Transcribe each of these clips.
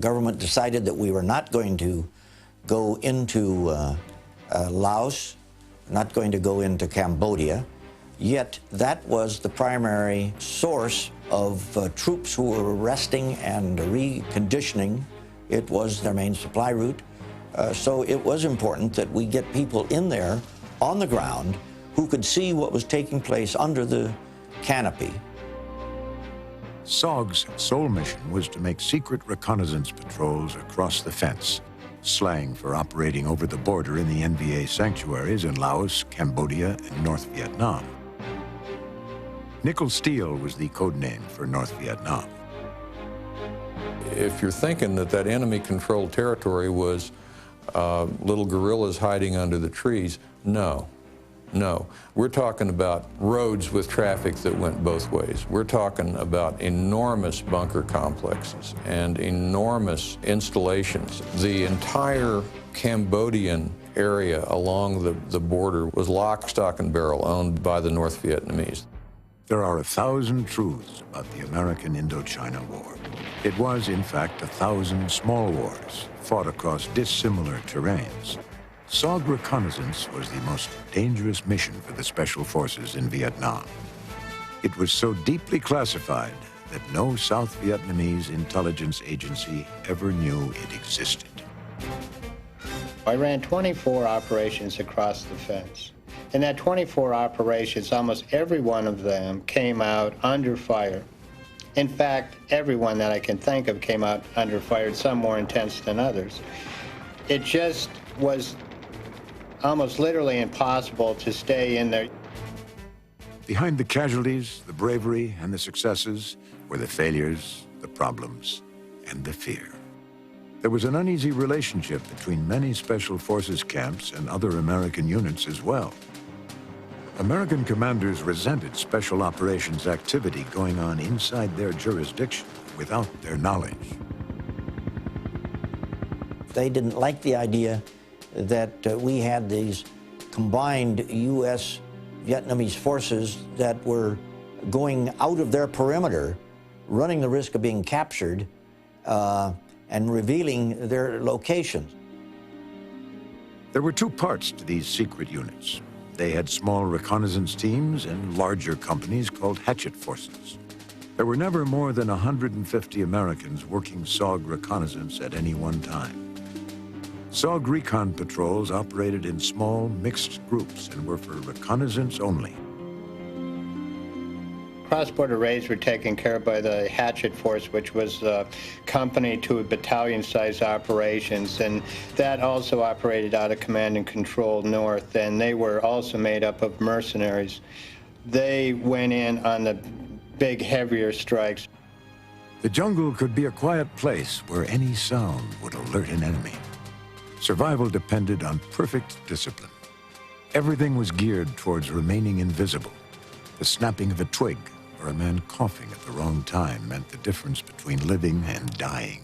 government decided that we were not going to go into Laos, not going to go into Cambodia, yet that was the primary source of troops who were resting and reconditioning. It was their main supply route. So it was important that we get people in there on the ground who could see what was taking place under the canopy. SOG's sole mission was to make secret reconnaissance patrols across the fence, slang for operating over the border in the NVA sanctuaries in Laos, Cambodia, and North Vietnam. Nickel Steel was the code name for North Vietnam. If you're thinking that that enemy-controlled territory was little guerrillas hiding under the trees, no. No, we're talking about roads with traffic that went both ways. We're talking about enormous bunker complexes and enormous installations. The entire Cambodian area along the border was lock, stock, and barrel owned by the North Vietnamese. There are 1,000 truths about the American Indochina War. It was, in fact, 1,000 small wars fought across dissimilar terrains. SOG reconnaissance was the most dangerous mission for the Special Forces in Vietnam. It was so deeply classified that no South Vietnamese intelligence agency ever knew it existed. I ran 24 operations across the fence. In that 24 operations, almost every one of them came out under fire. In fact, everyone that I can think of came out under fire, some more intense than others. It just was almost literally impossible to stay in there. Behind the casualties, the bravery, and the successes were the failures, the problems, and the fear. There was an uneasy relationship between many Special Forces camps and other American units as well. American commanders resented Special Operations activity going on inside their jurisdiction without their knowledge. They didn't like the idea that we had these combined U.S. Vietnamese forces that were going out of their perimeter, running the risk of being captured, and revealing their locations. There were two parts to these secret units. They had small reconnaissance teams and larger companies called hatchet forces. There were never more than 150 Americans working SOG reconnaissance at any one time. SOG recon patrols operated in small, mixed groups and were for reconnaissance only. Cross-border raids were taken care of by the Hatchet Force, which was a company to battalion-sized operations, and that also operated out of command and control north, and they were also made up of mercenaries. They went in on the big, heavier strikes. The jungle could be a quiet place where any sound would alert an enemy. Survival depended on perfect discipline. Everything was geared towards remaining invisible. The snapping of a twig or a man coughing at the wrong time meant the difference between living and dying.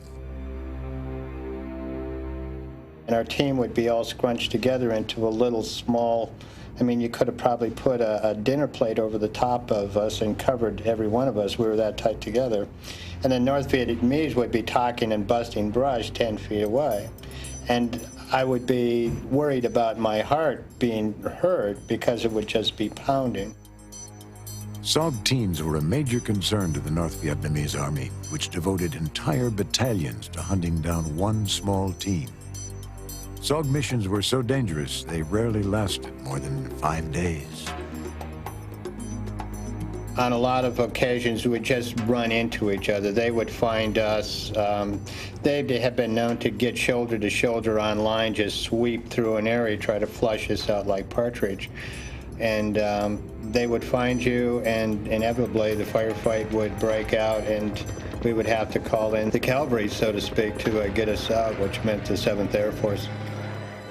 And our team would be all scrunched together into a little small, I mean, you could have probably put a dinner plate over the top of us and covered every one of us. We were that tight together. And then North Vietnamese would be talking and busting brush 10 feet away. And I would be worried about my heart being hurt because it would just be pounding. SOG teams were a major concern to the North Vietnamese Army, which devoted entire battalions to hunting down one small team. SOG missions were so dangerous, they rarely lasted more than 5 days. On a lot of occasions, we would just run into each other. They would find us. They have been known to get shoulder to shoulder on line, just sweep through an area, try to flush us out like partridge. And they would find you, and inevitably the firefight would break out, and we would have to call in the cavalry, so to speak, to get us out, which meant the 7th Air Force.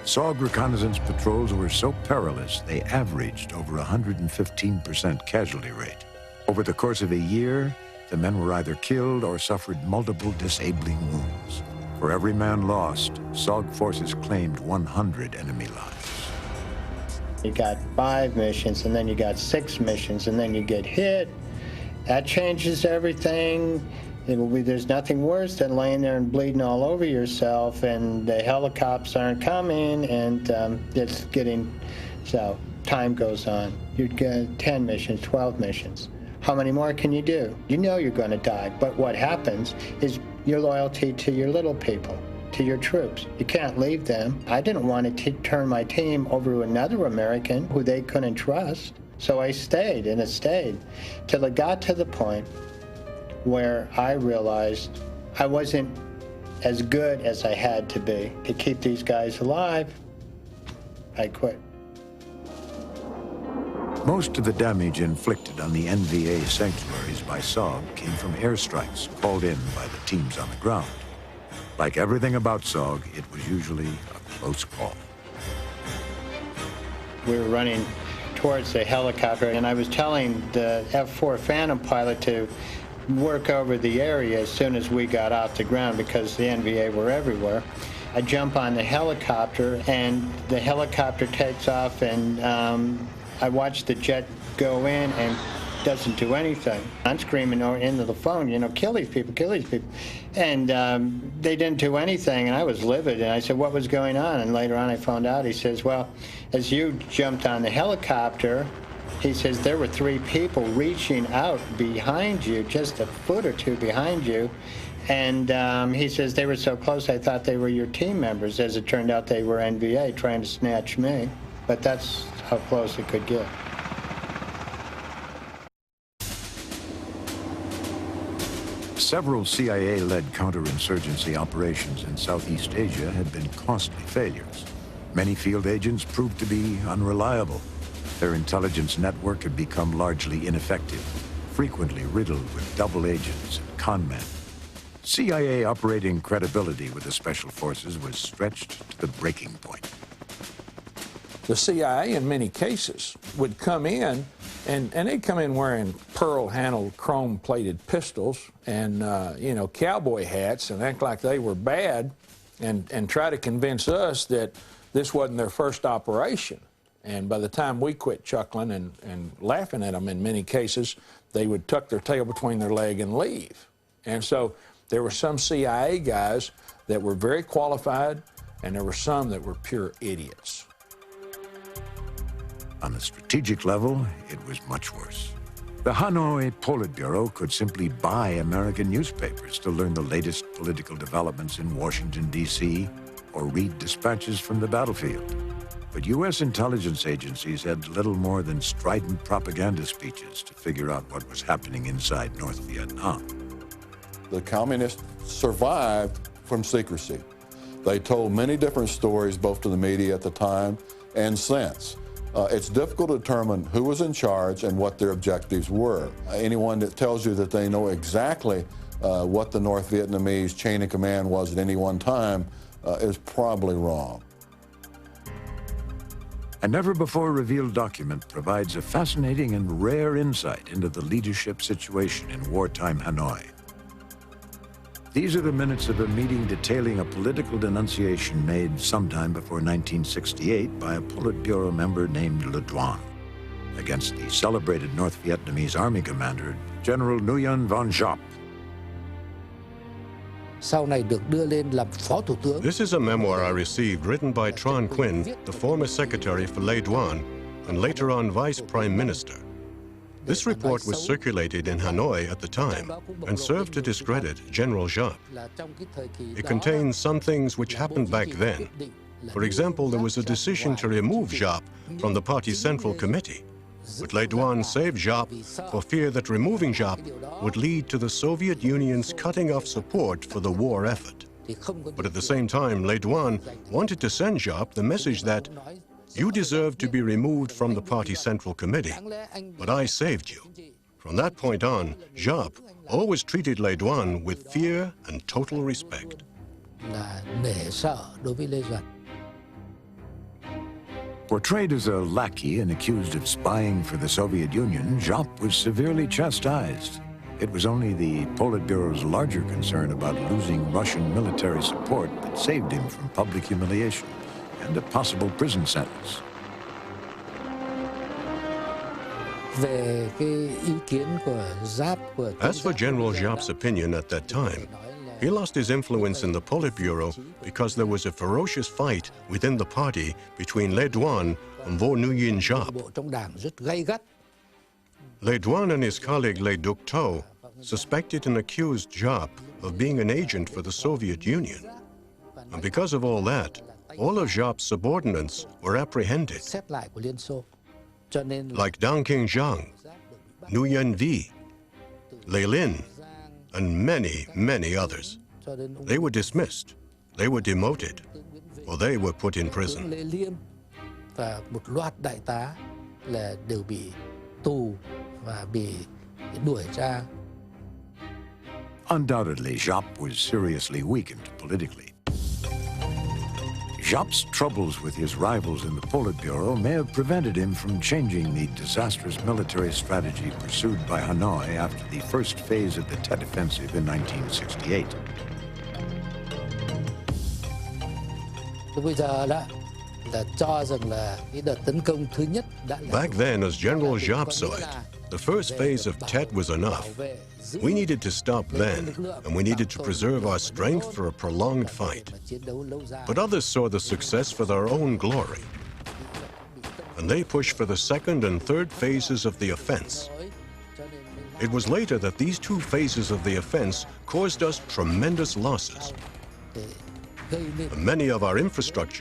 SOG reconnaissance patrols were so perilous, they averaged over 115% casualty rate. Over the course of a year, the men were either killed or suffered multiple disabling wounds. For every man lost, SOG forces claimed 100 enemy lives. You got 5 missions, and then you got 6 missions, and then you get hit. That changes everything. There's nothing worse than laying there and bleeding all over yourself, and the helicopters aren't coming, and it's getting, so time goes on. You get 10 missions, 12 missions. How many more can you do? You know you're going to die, but what happens is your loyalty to your little people, to your troops. You can't leave them. I didn't want to turn my team over to another American who they couldn't trust, so I stayed, and it stayed, till it got to the point where I realized I wasn't as good as I had to be. To keep these guys alive, I quit. Most of the damage inflicted on the NVA sanctuaries by SOG came from airstrikes called in by the teams on the ground. Like everything about SOG, it was usually a close call. We were running towards the helicopter, and I was telling the F-4 Phantom pilot to work over the area as soon as we got off the ground because the NVA were everywhere. I jump on the helicopter, and the helicopter takes off, and I watch the jet go in and doesn't do anything. I'm screaming into the phone, you know, kill these people, kill these people. And they didn't do anything, and I was livid, and I said, what was going on? And later on I found out, he says, well, as you jumped on the helicopter, he says there were 3 people reaching out behind you, just a foot or 2 behind you, and he says they were so close I thought they were your team members. As it turned out, they were NVA trying to snatch me, but that's how close it could get. Several CIA-led counterinsurgency operations in Southeast Asia had been costly failures. Many field agents proved to be unreliable. Their intelligence network had become largely ineffective, frequently riddled with double agents and con men. CIA operating credibility with the Special Forces was stretched to the breaking point. The CIA, in many cases, would come in, and they'd come in wearing pearl-handled, chrome-plated pistols and, you know, cowboy hats and act like they were bad and try to convince us that this wasn't their first operation. And by the time we quit chuckling and laughing at them in many cases, they would tuck their tail between their leg and leave. And so there were some CIA guys that were very qualified, and there were some that were pure idiots. On the strategic level, it was much worse. The Hanoi Politburo could simply buy American newspapers to learn the latest political developments in Washington, D.C., or read dispatches from the battlefield. But U.S. intelligence agencies had little more than strident propaganda speeches to figure out what was happening inside North Vietnam. The communists survived from secrecy. They told many different stories, both to the media at the time and since. It's difficult to determine who was in charge and what their objectives were. Anyone that tells you that they know exactly what the North Vietnamese chain of command was at any one time is probably wrong. A never-before-revealed document provides a fascinating and rare insight into the leadership situation in wartime Hanoi. These are the minutes of a meeting detailing a political denunciation made sometime before 1968 by a Politburo member named Le Duan against the celebrated North Vietnamese Army commander, General Nguyen Van Giap. This is a memoir I received written by Tran Quynh, the former secretary for Le Duan and later on vice prime minister. This report was circulated in Hanoi at the time and served to discredit General Giap. It contains some things which happened back then. For example, there was a decision to remove Giap from the party's Central Committee. But Le Duan saved Giap for fear that removing Giap would lead to the Soviet Union's cutting off support for the war effort. But at the same time, Le Duan wanted to send Giap the message that you deserve to be removed from the party Central Committee, but I saved you. From that point on, Giap always treated Le Duan with fear and total respect. Portrayed as a lackey and accused of spying for the Soviet Union, Giap was severely chastised. It was only the Politburo's larger concern about losing Russian military support that saved him from public humiliation and a possible prison sentence. As for General Giap's opinion at that time, he lost his influence in the Politburo because there was a ferocious fight within the party between Le Duan and Vo Nguyen Giap. Le Duan and his colleague Le Duc Tho suspected and accused Giap of being an agent for the Soviet Union. And because of all that, all of Giap's subordinates were apprehended, like Dang King Zhang, Nguyen Vi, Lei Lin, and many, many others. They were dismissed, they were demoted, or they were put in prison. Undoubtedly, Giap was seriously weakened politically. Giap's troubles with his rivals in the Politburo may have prevented him from changing the disastrous military strategy pursued by Hanoi after the first phase of the Tet Offensive in 1968. Back then, as General Giap saw it, the first phase of Tet was enough. We needed to stop then, and we needed to preserve our strength for a prolonged fight. But others saw the success for their own glory, and they pushed for the second and third phases of the offense. It was later that these two phases of the offense caused us tremendous losses. Many of our infrastructure